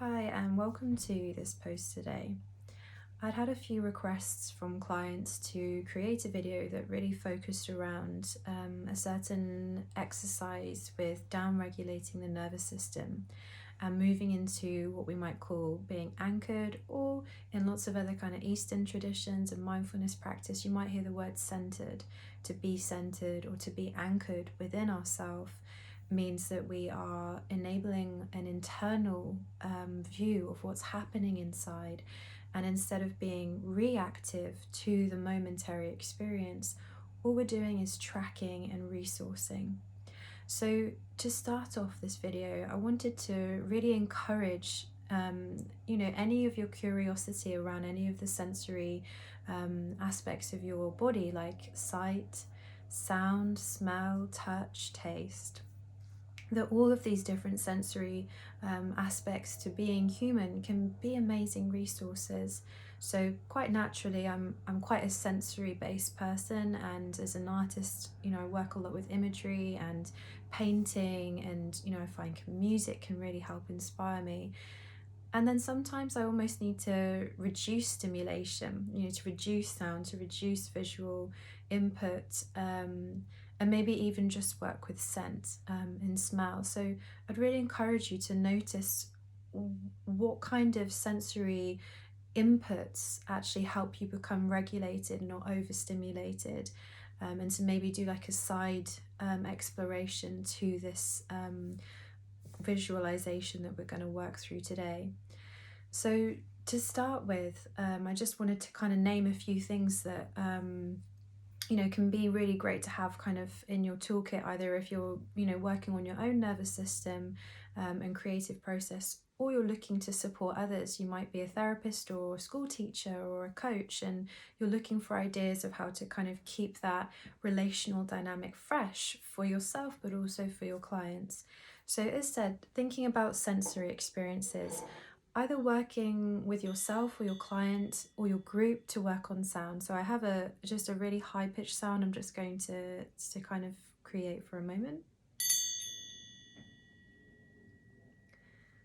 Hi, and welcome to this post today. I'd had a few requests from clients to create a video that really focused around a certain exercise with down regulating the nervous system and moving into what we might call being anchored, or in lots of other kind of Eastern traditions and mindfulness practice, you might hear the word centered. To be centered or to be anchored within ourselves means that we are enabling an internal view of what's happening inside. And instead of being reactive to the momentary experience, all we're doing is tracking and resourcing. So to start off this video, I wanted to really encourage any of your curiosity around any of the sensory aspects of your body, like sight, sound, smell, touch, taste, that all of these different sensory aspects to being human can be amazing resources. So quite naturally, I'm quite a sensory based person, and as an artist, I work a lot with imagery and painting, and I find music can really help inspire me. And then sometimes I almost need to reduce stimulation, to reduce sound, to reduce visual input, and maybe even just work with scent and smell. So I'd really encourage you to notice what kind of sensory inputs actually help you become regulated, not overstimulated, and to maybe do like a side exploration to this visualization that we're going to work through today. So to start with, I just wanted to kind of name a few things that can be really great to have kind of in your toolkit, either if you're working on your own nervous system and creative process, or you're looking to support others. You might be a therapist or a school teacher or a coach, and you're looking for ideas of how to kind of keep that relational dynamic fresh for yourself, but also for your clients. So as said, thinking about sensory experiences, either working with yourself or your client or your group to work on sound. So I have just a really high pitched sound I'm just going to kind of create for a moment.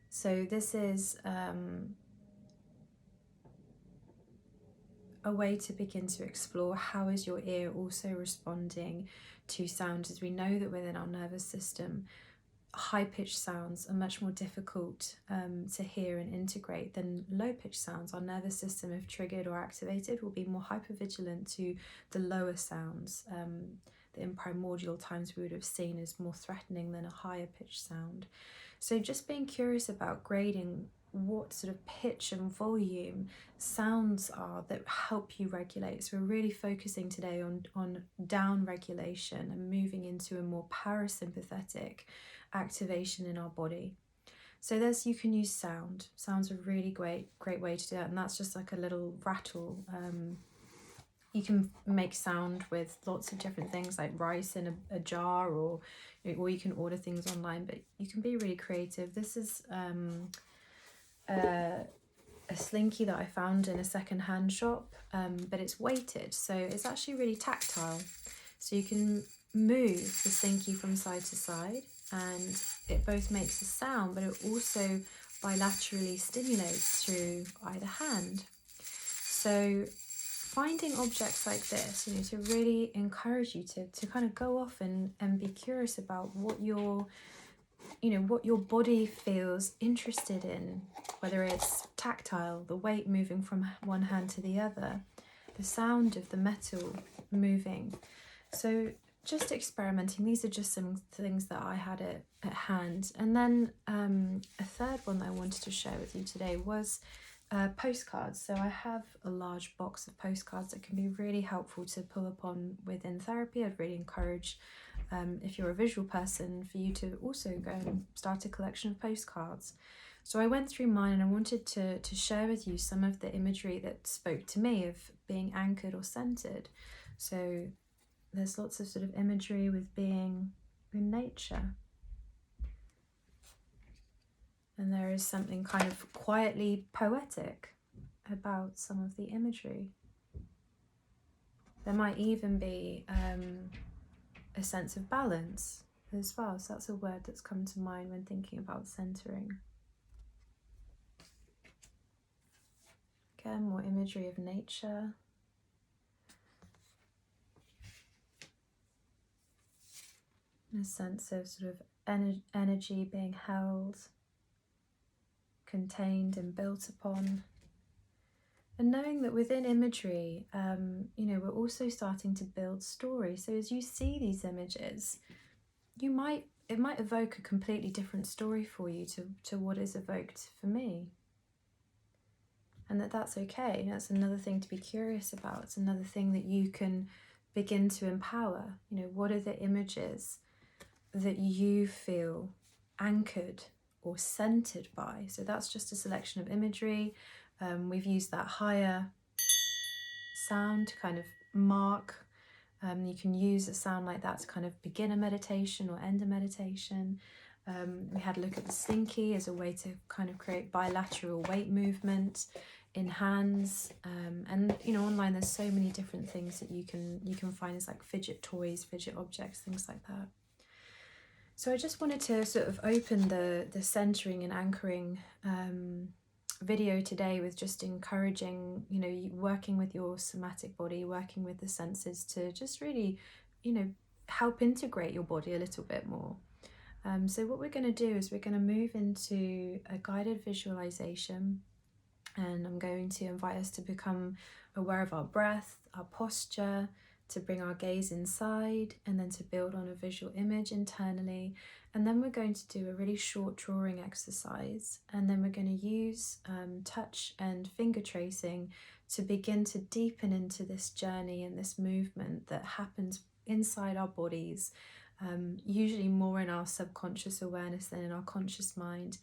So this is a way to begin to explore how is your ear also responding to sound, as we know that within our nervous system, high-pitched sounds are much more difficult to hear and integrate than low-pitched sounds. Our nervous system, if triggered or activated, will be more hypervigilant to the lower sounds that in primordial times we would have seen as more threatening than a higher-pitched sound. So just being curious about grading what sort of pitch and volume sounds are that help you regulate. So we're really focusing today on down regulation and moving into a more parasympathetic activation in our body. So you can use sound. Sound's a really great way to do that, and that's just like a little rattle. You can make sound with lots of different things, like rice in a jar, or you can order things online, but you can be really creative. This is a slinky that I found in a second-hand shop, but it's weighted, so it's actually really tactile. So you can move the slinky from side to side, and it both makes a sound, but it also bilaterally stimulates through either hand. So finding objects like this, to really encourage you to kind of go off and be curious about what your body feels interested in, whether it's tactile, the weight moving from one hand to the other, the sound of the metal moving. So just experimenting. These are just some things that I had at hand. And then a third one that I wanted to share with you today was postcards. So I have a large box of postcards that can be really helpful to pull upon within therapy. I'd really encourage, if you're a visual person, for you to also go and start a collection of postcards. So I went through mine, and I wanted to share with you some of the imagery that spoke to me of being anchored or centered. So there's lots of sort of imagery with being in nature. And there is something kind of quietly poetic about some of the imagery. There might even be a sense of balance as well. So that's a word that's come to mind when thinking about centering. again, more imagery of nature. A sense of sort of energy being held, contained and built upon. And knowing that within imagery, we're also starting to build stories. So as you see these images, it might evoke a completely different story for you to what is evoked for me. And that's okay. That's another thing to be curious about. It's another thing that you can begin to empower. What are the images that you feel anchored or centered by? So that's just a selection of imagery. We've used that higher sound to kind of mark. You can use a sound like that to kind of begin a meditation or end a meditation. We had a look at the slinky as a way to kind of create bilateral weight movement in hands. And online there's so many different things that you can find as like fidget toys, fidget objects, things like that. So I just wanted to sort of open the centering and anchoring video today with just encouraging, working with your somatic body, working with the senses to just really, help integrate your body a little bit more. So what we're going to do is we're going to move into a guided visualization, and I'm going to invite us to become aware of our breath, our posture, to bring our gaze inside, and then to build on a visual image internally. And then we're going to do a really short drawing exercise, and then we're going to use touch and finger tracing to begin to deepen into this journey and this movement that happens inside our bodies, usually more in our subconscious awareness than in our conscious mind.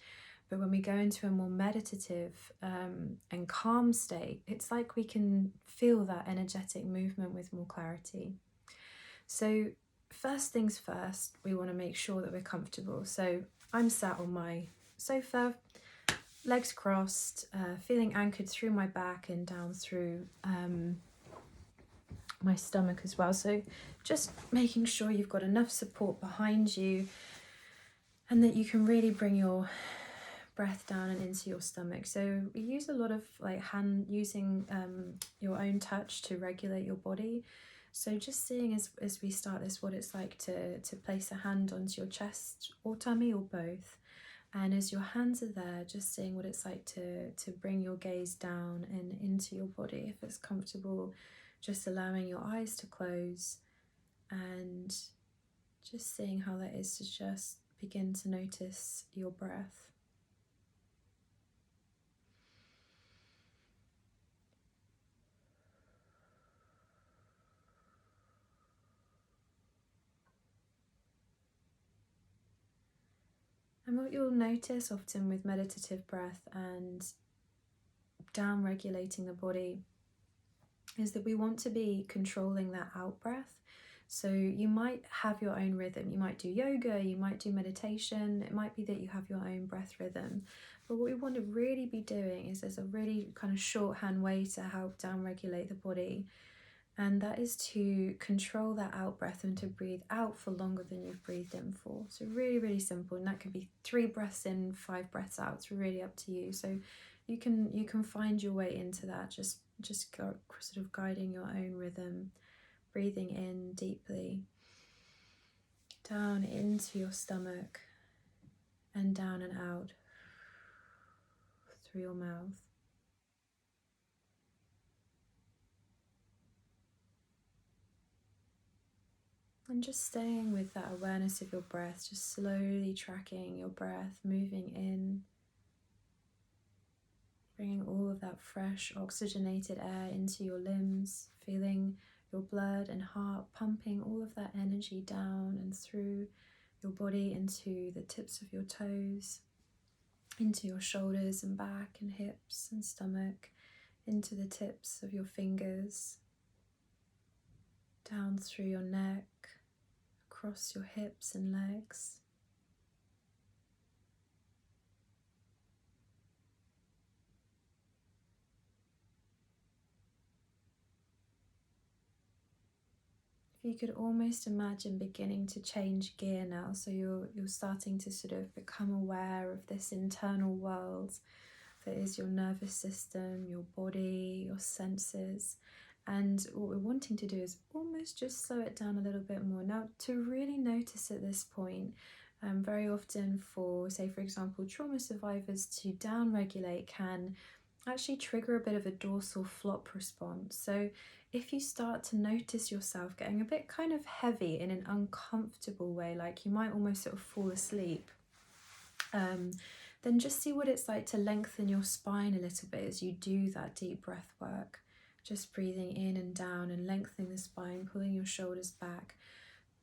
But when we go into a more meditative and calm state, it's like we can feel that energetic movement with more clarity. So first things first, we want to make sure that we're comfortable. So I'm sat on my sofa, legs crossed, feeling anchored through my back and down through my stomach as well. So just making sure you've got enough support behind you and that you can really bring your breath down and into your stomach. So we use a lot of using your own touch to regulate your body. So just seeing as we start this, what it's like to place a hand onto your chest or tummy or both. And as your hands are there, just seeing what it's like to bring your gaze down and into your body. If it's comfortable, just allowing your eyes to close and just seeing how that is to just begin to notice your breath. And what you'll notice often with meditative breath and down regulating the body is that we want to be controlling that out breath. So you might have your own rhythm. You might do yoga, you might do meditation. It might be that you have your own breath rhythm. But what we want to really be doing is there's a really kind of shorthand way to help down regulate the body. And that is to control that out breath and to breathe out for longer than you've breathed in for. So really, really simple. And that could be 3 breaths in, 5 breaths out. It's really up to you. So you can find your way into that. Just go, sort of guiding your own rhythm, breathing in deeply, down into your stomach, and down and out through your mouth. And just staying with that awareness of your breath, just slowly tracking your breath, moving in, bringing all of that fresh oxygenated air into your limbs, feeling your blood and heart pumping all of that energy down and through your body into the tips of your toes, into your shoulders and back and hips and stomach, into the tips of your fingers, down through your neck, across your hips and legs. If you could almost imagine beginning to change gear now, so you're starting to sort of become aware of this internal world that is your nervous system, your body, your senses. And what we're wanting to do is almost just slow it down a little bit more. Now, to really notice at this point, very often for, say, for example, trauma survivors to downregulate can actually trigger a bit of a dorsal flop response. So if you start to notice yourself getting a bit kind of heavy in an uncomfortable way, like you might almost sort of fall asleep, then just see what it's like to lengthen your spine a little bit as you do that deep breath work. Just breathing in and down and lengthening the spine, pulling your shoulders back.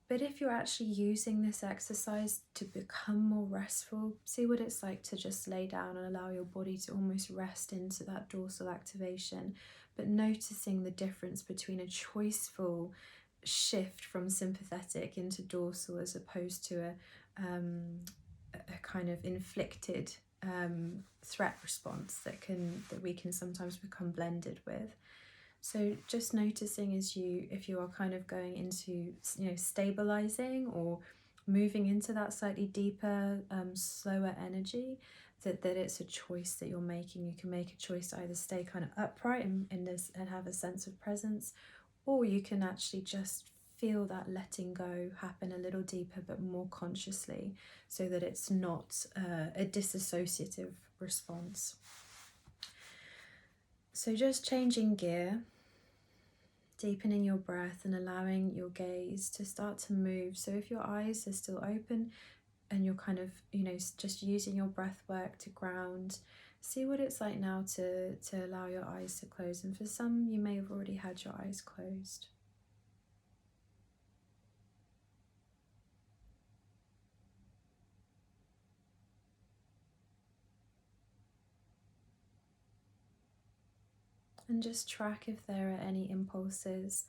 But if you're actually using this exercise to become more restful, see what it's like to just lay down and allow your body to almost rest into that dorsal activation, but noticing the difference between a choiceful shift from sympathetic into dorsal as opposed to a kind of inflicted threat response that we can sometimes become blended with. So just noticing if you are kind of going into, stabilizing or moving into that slightly deeper, slower energy, that it's a choice that you're making. You can make a choice to either stay kind of upright in this and have a sense of presence, or you can actually just feel that letting go happen a little deeper but more consciously, so that it's not a disassociative response. So just changing gear, deepening your breath and allowing your gaze to start to move. So if your eyes are still open and you're kind of, just using your breath work to ground, see what it's like now to allow your eyes to close. And for some, you may have already had your eyes closed. And just track if there are any impulses,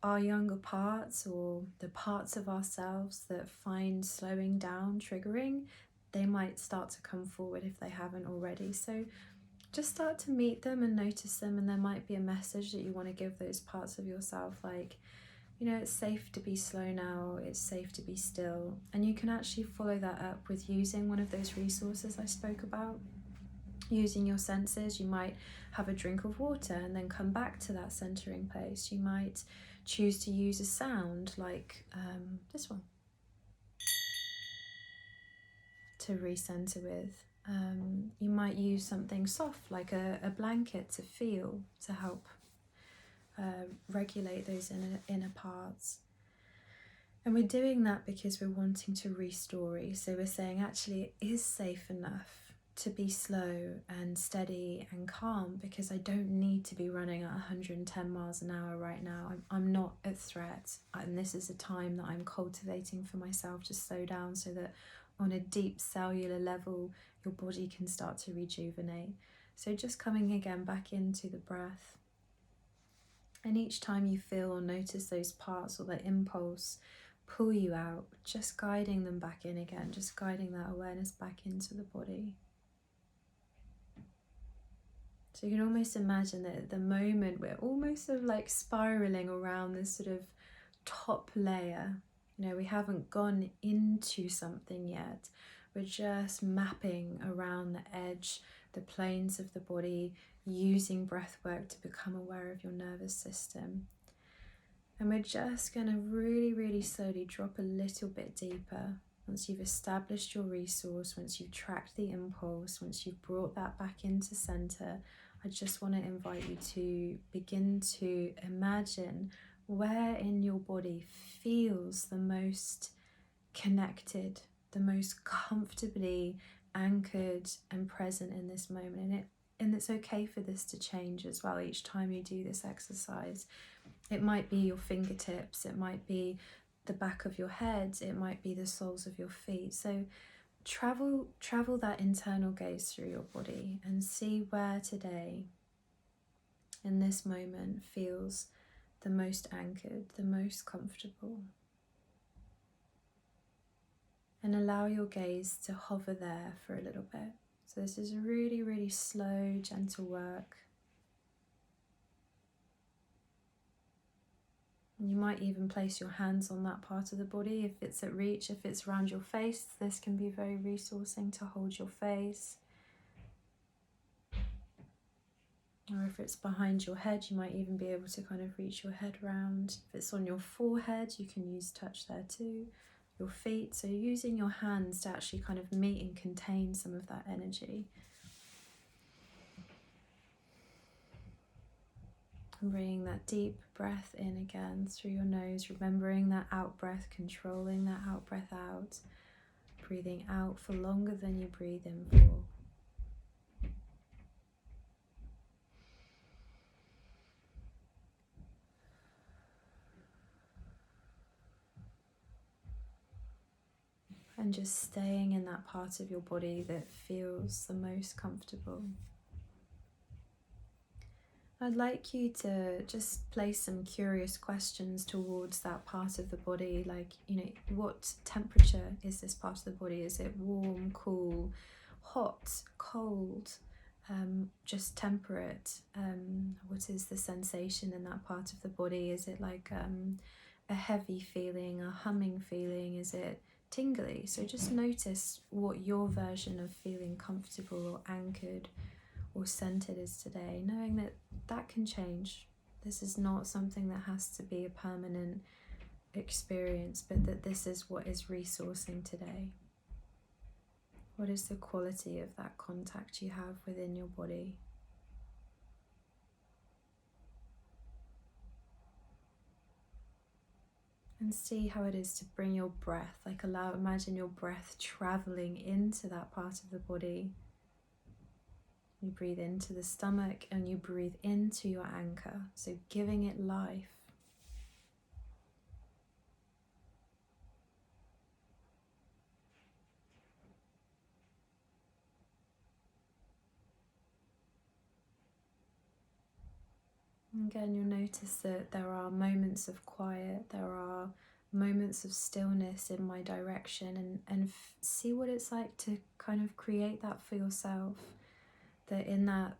our younger parts or the parts of ourselves that find slowing down triggering. They might start to come forward if they haven't already. So just start to meet them and notice them, and there might be a message that you want to give those parts of yourself, like, it's safe to be slow now, it's safe to be still. And you can actually follow that up with using one of those resources I spoke about. Using your senses, you might have a drink of water and then come back to that centering place. You might choose to use a sound like this one to recenter with. You might use something soft like a blanket to feel, to help regulate those inner parts. And we're doing that because we're wanting to restore. So we're saying actually it is safe enough to be slow and steady and calm, because I don't need to be running at 110 miles an hour right now. I'm not a threat, and this is a time that I'm cultivating for myself to slow down, so that on a deep cellular level your body can start to rejuvenate. So just coming again back into the breath, and each time you feel or notice those parts or that impulse pull you out, just guiding them back in again, just guiding that awareness back into the body. So you can almost imagine that at the moment we're almost sort of like spiraling around this sort of top layer. We haven't gone into something yet. We're just mapping around the edge, the planes of the body, using breath work to become aware of your nervous system. And we're just going to really, really slowly drop a little bit deeper. Once you've established your resource, once you've tracked the impulse, once you've brought that back into center, I just want to invite you to begin to imagine where in your body feels the most connected, the most comfortably anchored and present in this moment. And it's okay for this to change as well each time you do this exercise. It might be your fingertips, it might be the back of your head, it might be the soles of your feet. So travel that internal gaze through your body and see where today, in this moment, feels the most anchored, the most comfortable. And allow your gaze to hover there for a little bit. So this is really, really slow, gentle work. You might even place your hands on that part of the body if it's at reach. If it's around your face, this can be very resourcing to hold your face. Or if it's behind your head, you might even be able to kind of reach your head round. If it's on your forehead, you can use touch there too. Your feet, so using your hands to actually kind of meet and contain some of that energy. And bringing that deep breath in again through your nose, remembering that out breath, controlling that out breath out, breathing out for longer than you breathe in for. And just staying in that part of your body that feels the most comfortable. I'd like you to just place some curious questions towards that part of the body, like, what temperature is this part of the body? Is it warm, cool, hot, cold, just temperate? What is the sensation in that part of the body? Is it like a heavy feeling, a humming feeling? Is it tingly? So just notice what your version of feeling comfortable or anchored or centered is today, knowing that that can change. This is not something that has to be a permanent experience, but that this is what is resourcing today. What is the quality of that contact you have within your body? And see how it is to bring your breath, imagine your breath traveling into that part of the body. You breathe into the stomach and you breathe into your anchor, so giving it life. Again, you'll notice that there are moments of quiet, there are moments of stillness in my direction, and see what it's like to kind of create that for yourself, that in that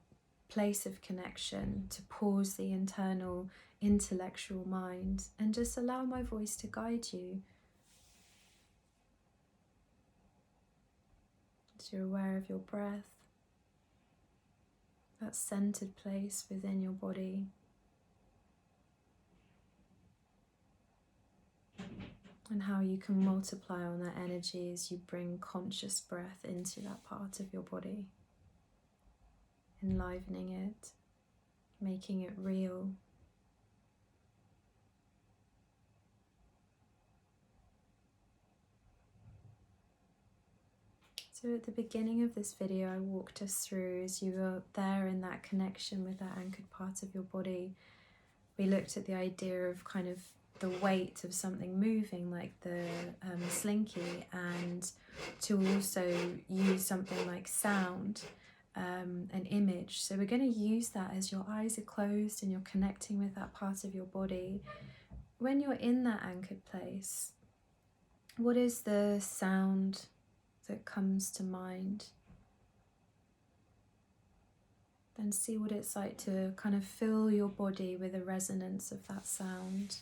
place of connection, to pause the internal intellectual mind and just allow my voice to guide you. So you're aware of your breath, that centered place within your body. And how you can multiply on that energy as you bring conscious breath into that part of your body, enlivening it, making it real. So at the beginning of this video, I walked us through, as you were there in that connection with that anchored part of your body, we looked at the idea of kind of the weight of something moving, like the slinky, and to also use something like sound, an image. So we're going to use that as your eyes are closed and you're connecting with that part of your body. When you're in that anchored place, what is the sound that comes to mind? Then see what it's like to kind of fill your body with the resonance of that sound.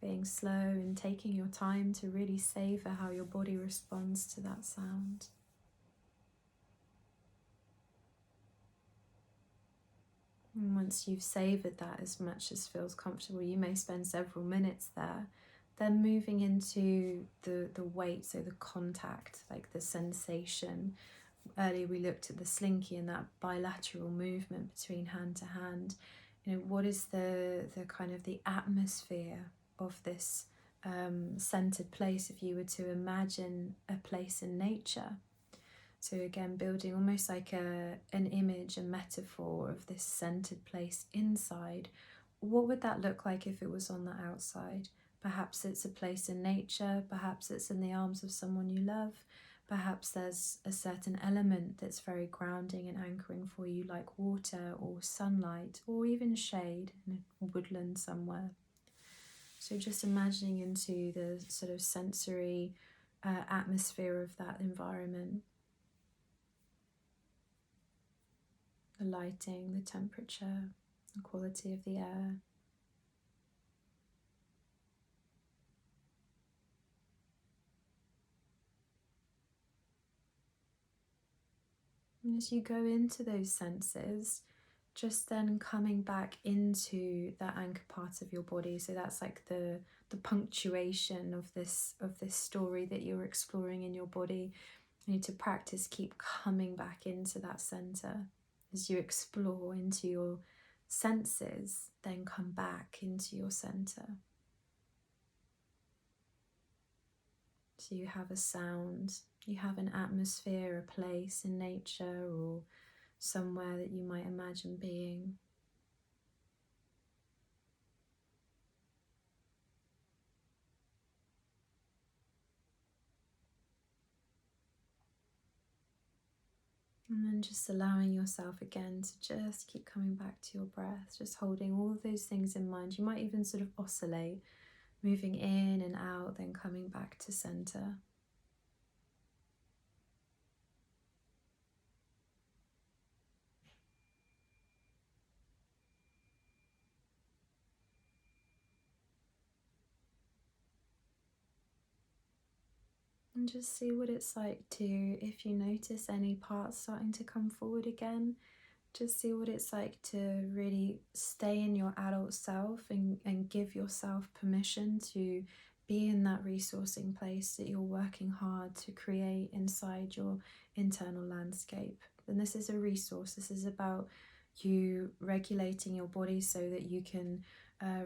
Being slow and taking your time to really savor how your body responds to that sound. And once you've savored that as much as feels comfortable, you may spend several minutes there. Then moving into the weight, so the contact, like the sensation. Earlier we looked at the slinky and that bilateral movement between hand to hand. What is the kind of the atmosphere of this centered place, if you were to imagine a place in nature? So again, building almost like an image, a metaphor of this centered place inside. What would that look like if it was on the outside? Perhaps it's a place in nature, perhaps it's in the arms of someone you love, perhaps there's a certain element that's very grounding and anchoring for you, like water or sunlight or even shade in a woodland somewhere. So just imagining into the sort of sensory atmosphere of that environment. The lighting, the temperature, the quality of the air. And as you go into those senses, just then coming back into that anchor part of your body. So that's like the punctuation of this story that you're exploring in your body. You need to practice keep coming back into that center as you explore into your senses, then come back into your center. So you have a sound, you have an atmosphere, a place in nature or somewhere that you might imagine being. And then just allowing yourself again to just keep coming back to your breath, just holding all of those things in mind. You might even sort of oscillate, moving in and out, then coming back to center. And just see what it's like to, if you notice any parts starting to come forward again, just see what it's like to really stay in your adult self and give yourself permission to be in that resourcing place that you're working hard to create inside your internal landscape. And this is a resource. This is about you regulating your body so that you can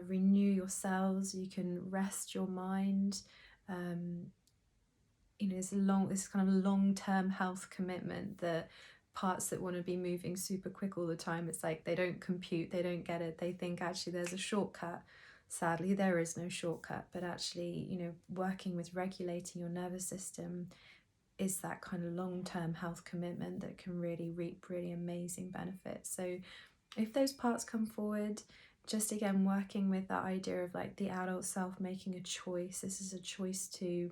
renew your cells, you can rest your mind. This kind of long-term health commitment that parts that want to be moving super quick all the time, it's like they don't compute, they don't get it, they think actually there's a shortcut. Sadly, there is no shortcut, but actually, working with regulating your nervous system is that kind of long-term health commitment that can really reap really amazing benefits. So if those parts come forward, just again working with that idea of like the adult self making a choice. This is a choice to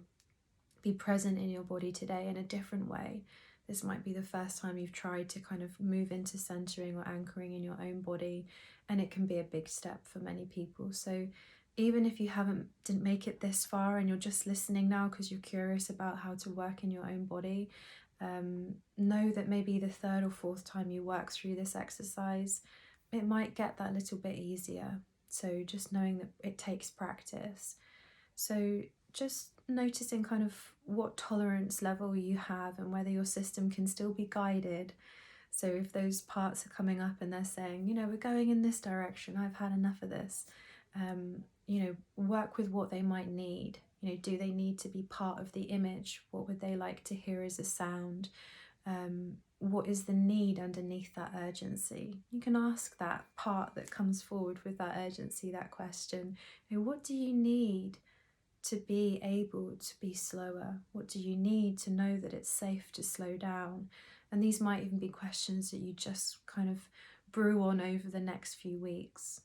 be present in your body today in a different way. This might be the first time you've tried to kind of move into centering or anchoring in your own body, and it can be a big step for many people. So even if you didn't make it this far and you're just listening now because you're curious about how to work in your own body, know that maybe the third or fourth time you work through this exercise, it might get that little bit easier. So just knowing that it takes practice. So just noticing kind of what tolerance level you have and whether your system can still be guided. So if those parts are coming up and they're saying, we're going in this direction, I've had enough of this, work with what they might need. Do they need to be part of the image? What would they like to hear as a sound? What is the need underneath that urgency? You can ask that part that comes forward with that urgency, that question. What do you need to be able to be slower? What do you need to know that it's safe to slow down? And these might even be questions that you just kind of brew on over the next few weeks.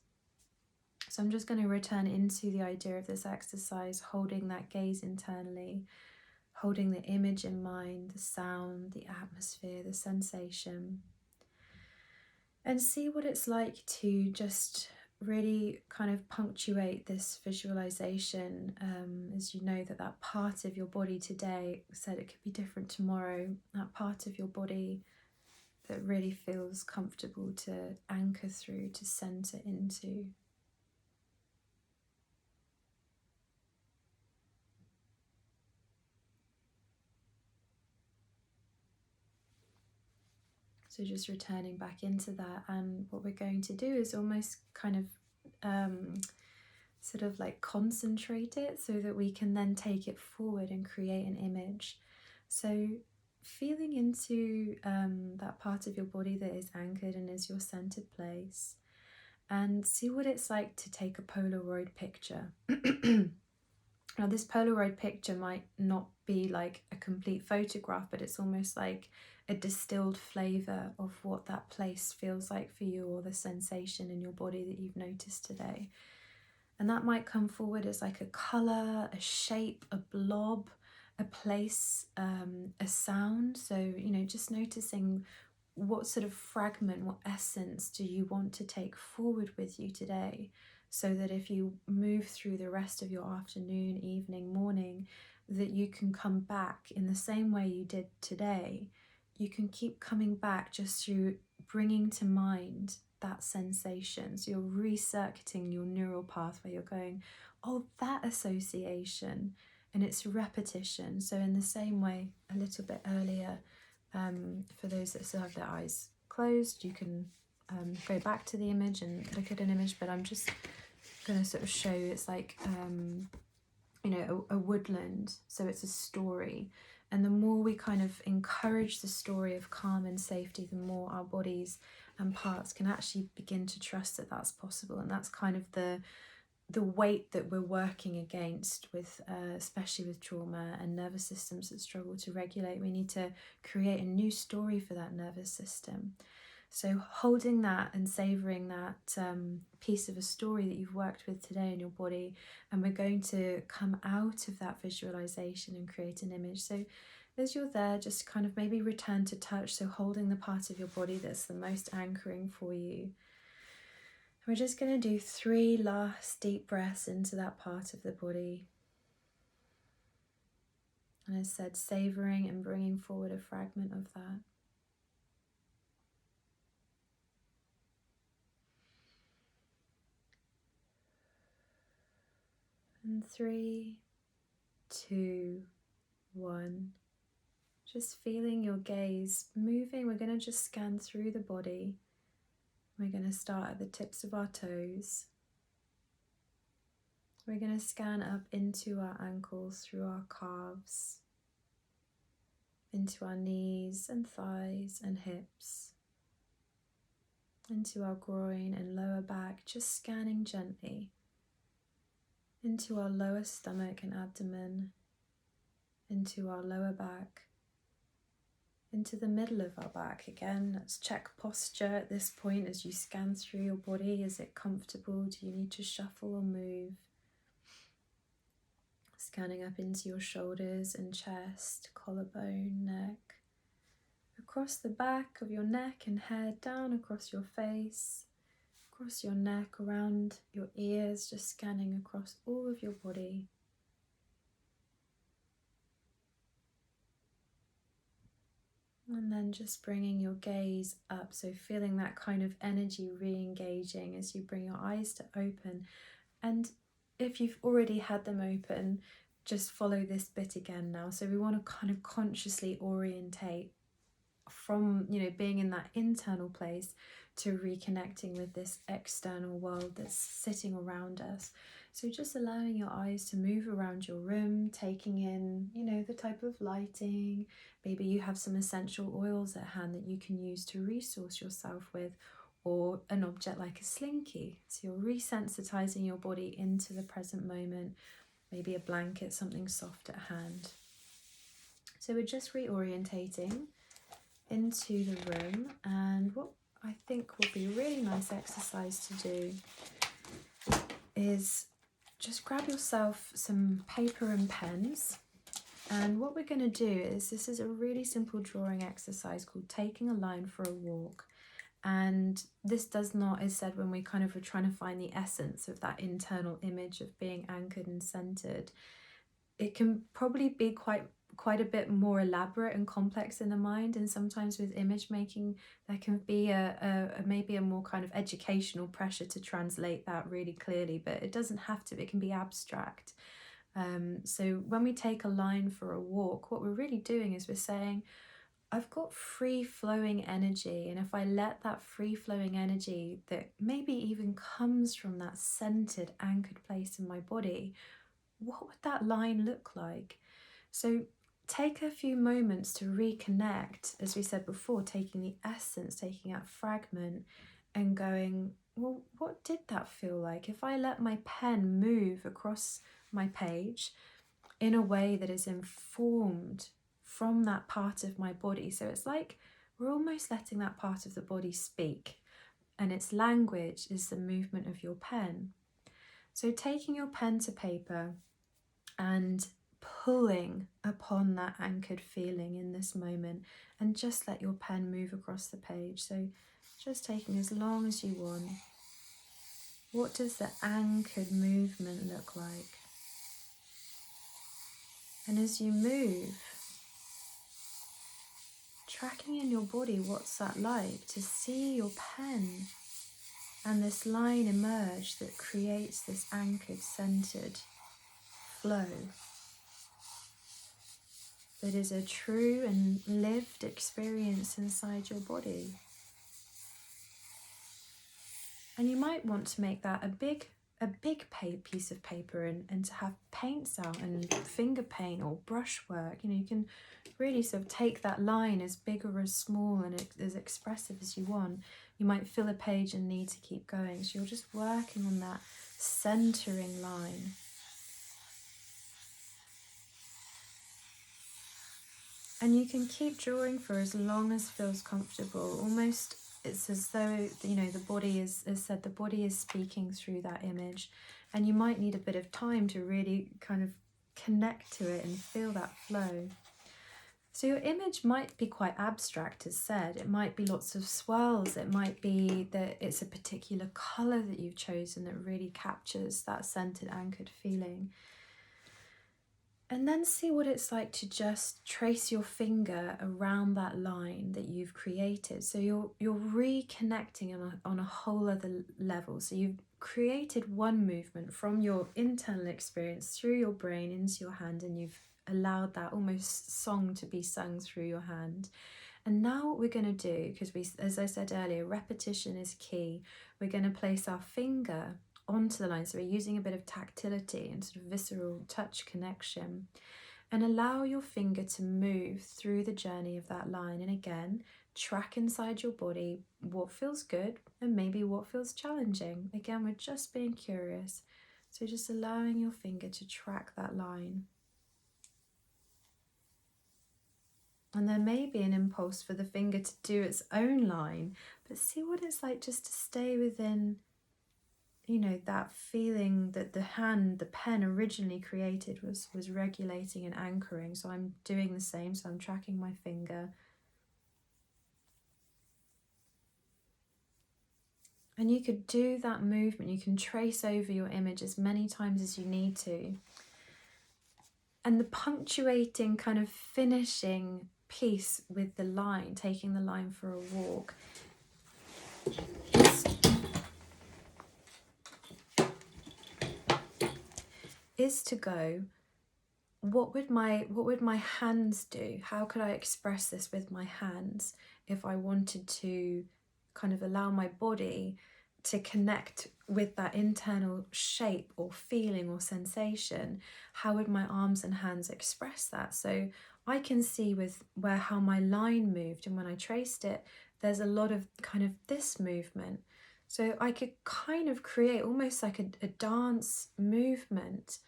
So I'm just going to return into the idea of this exercise, holding that gaze internally, holding the image in mind, the sound, the atmosphere, the sensation, and see what it's like to just really kind of punctuate this visualization, as you know that part of your body today, said it could be different tomorrow, that part of your body that really feels comfortable to anchor through, to center into. So just returning back into that, and what we're going to do is almost kind of sort of like concentrate it so that we can then take it forward and create an image. So feeling into that part of your body that is anchored and is your centered place, and see what it's like to take a Polaroid picture. Now this Polaroid picture might not be like a complete photograph, but it's almost like a distilled flavour of what that place feels like for you, or the sensation in your body that you've noticed today. And that might come forward as like a colour, a shape, a blob, a place, a sound. So, just noticing what sort of fragment, what essence do you want to take forward with you today, so that if you move through the rest of your afternoon, evening, morning, that you can come back in the same way you did today. you can keep coming back just through bringing to mind that sensation. So you're recircuiting your neural pathway. You're going, oh, that association, and it's repetition. So in the same way, a little bit earlier, for those that still have their eyes closed, you can go back to the image and look at an image, but I'm just going to sort of show you, it's like, you know, a woodland. So it's a story. And the more we kind of encourage the story of calm and safety, the more our bodies and parts can actually begin to trust that that's possible. And that's kind of the weight that we're working against with, especially with trauma and nervous systems that struggle to regulate. We need to create a new story for that nervous system. So holding that and savouring that piece of a story that you've worked with today in your body, and we're going to come out of that visualization and create an image. So as you're there, just kind of maybe return to touch, so holding the part of your body that's the most anchoring for you. We're just going to do 3 last deep breaths into that part of the body. And as I said, savouring and bringing forward a fragment of that. And 3, 2, 1. Just feeling your gaze moving. We're going to just scan through the body. We're going to start at the tips of our toes. We're going to scan up into our ankles, through our calves, into our knees and thighs and hips, into our groin and lower back, just scanning gently, into our lower stomach and abdomen, into our lower back, into the middle of our back. Again, let's check posture at this point as you scan through your body. Is it comfortable? Do you need to shuffle or move? Scanning up into your shoulders and chest, collarbone, neck, across the back of your neck and head, down across your face, across your neck, around your ears, just scanning across all of your body. And then just bringing your gaze up, so feeling that kind of energy re-engaging as you bring your eyes to open. And if you've already had them open, just follow this bit again now. So we want to kind of consciously orientate from, you know, being in that internal place to reconnecting with this external world that's sitting around us. So just allowing your eyes to move around your room, taking in, you know, the type of lighting. Maybe you have some essential oils at hand that you can use to resource yourself with, or an object like a slinky. So you're resensitizing your body into the present moment, maybe a blanket, something soft at hand. So we're just reorientating into the room, and what I think will be a really nice exercise to do is just grab yourself some paper and pens. And what we're going to do is, this is a really simple drawing exercise called taking a line for a walk. And this does not, as said, when we kind of are trying to find the essence of that internal image of being anchored and centered, it can probably be quite a bit more elaborate and complex in the mind. And sometimes with image making, there can be maybe a more kind of educational pressure to translate that really clearly, but it doesn't have to. It can be abstract. So when we take a line for a walk, what we're really doing is we're saying, I've got free-flowing energy, and if I let that free-flowing energy that maybe even comes from that centered, anchored place in my body, what would that line look like? So take a few moments to reconnect, as we said before, taking the essence, taking that fragment and going, well, what did that feel like? If I let my pen move across my page in a way that is informed from that part of my body. So it's like we're almost letting that part of the body speak, and its language is the movement of your pen. So taking your pen to paper and pulling upon that anchored feeling in this moment, and just let your pen move across the page. So just taking as long as you want. What does the anchored movement look like? And as you move, tracking in your body, what's that like to see your pen and this line emerge that creates this anchored, centered flow that is a true and lived experience inside your body. And you might want to make that a big piece of paper and to have paints out and finger paint or brushwork. You can really sort of take that line as big or as small and as expressive as you want. You might fill a page and need to keep going. So you're just working on that centering line. And you can keep drawing for as long as feels comfortable. Almost it's as though, the body is, as said, the body is speaking through that image. And you might need a bit of time to really kind of connect to it and feel that flow. So your image might be quite abstract, as said. It might be lots of swirls. It might be that it's a particular colour that you've chosen that really captures that centered, anchored feeling. And then see what it's like to just trace your finger around that line that you've created. So you're reconnecting on a whole other level. So you've created one movement from your internal experience through your brain into your hand, and you've allowed that almost song to be sung through your hand. And now what we're going to do, because as I said earlier, repetition is key. We're going to place our finger onto the line, so we're using a bit of tactility and sort of visceral touch connection, and allow your finger to move through the journey of that line. And again, track inside your body what feels good and maybe what feels challenging. Again, we're just being curious, so just allowing your finger to track that line. And there may be an impulse for the finger to do its own line, but see what it's like just to stay within that feeling that the pen originally created was regulating and anchoring. So I'm doing the same, so I'm tracking my finger. And you could do that movement, you can trace over your image as many times as you need to. And the punctuating kind of finishing piece with the line, taking the line for a walk, is to go, what would my hands do? How could I express this with my hands if I wanted to kind of allow my body to connect with that internal shape or feeling or sensation? How would my arms and hands express that? So I can see how my line moved, and when I traced it, there's a lot of kind of this movement. So I could kind of create almost like a dance movement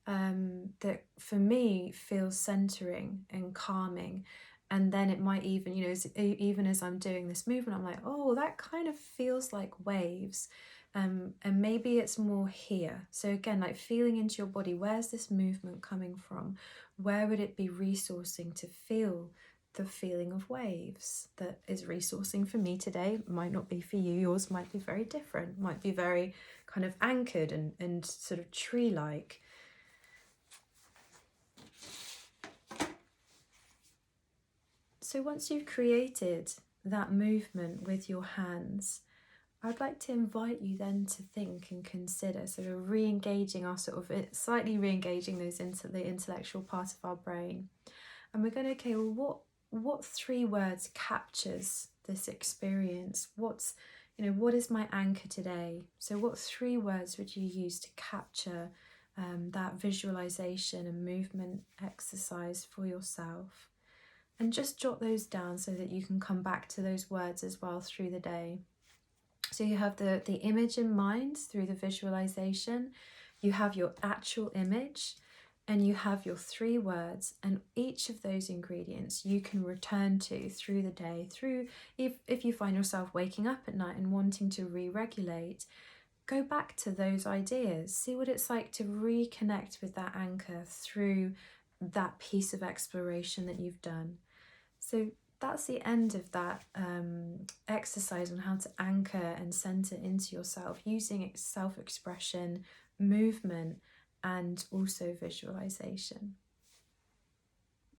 that for me feels centering and calming. And then it might even, even as I'm doing this movement, I'm like, oh, that kind of feels like waves. And maybe it's more here. So again, like feeling into your body, where's this movement coming from? Where would it be resourcing to feel the feeling of waves that is resourcing for me today? Might not be for you. Yours might be very different, might be very kind of anchored and sort of tree-like. So once you've created that movement with your hands, I'd like to invite you then to think and consider, sort of re-engaging slightly re-engaging the intellectual part of our brain. And we're going to, what 3 words captures this experience? What is my anchor today? So what 3 words would you use to capture that visualization and movement exercise for yourself? And just jot those down so that you can come back to those words as well through the day. So you have the image in mind through the visualization, you have your actual image, and you have your 3 words, and each of those ingredients you can return to through the day. If you find yourself waking up at night and wanting to re-regulate, go back to those ideas, see what it's like to reconnect with that anchor through that piece of exploration that you've done. So that's the end of that exercise on how to anchor and center into yourself using self-expression, movement, and also visualization.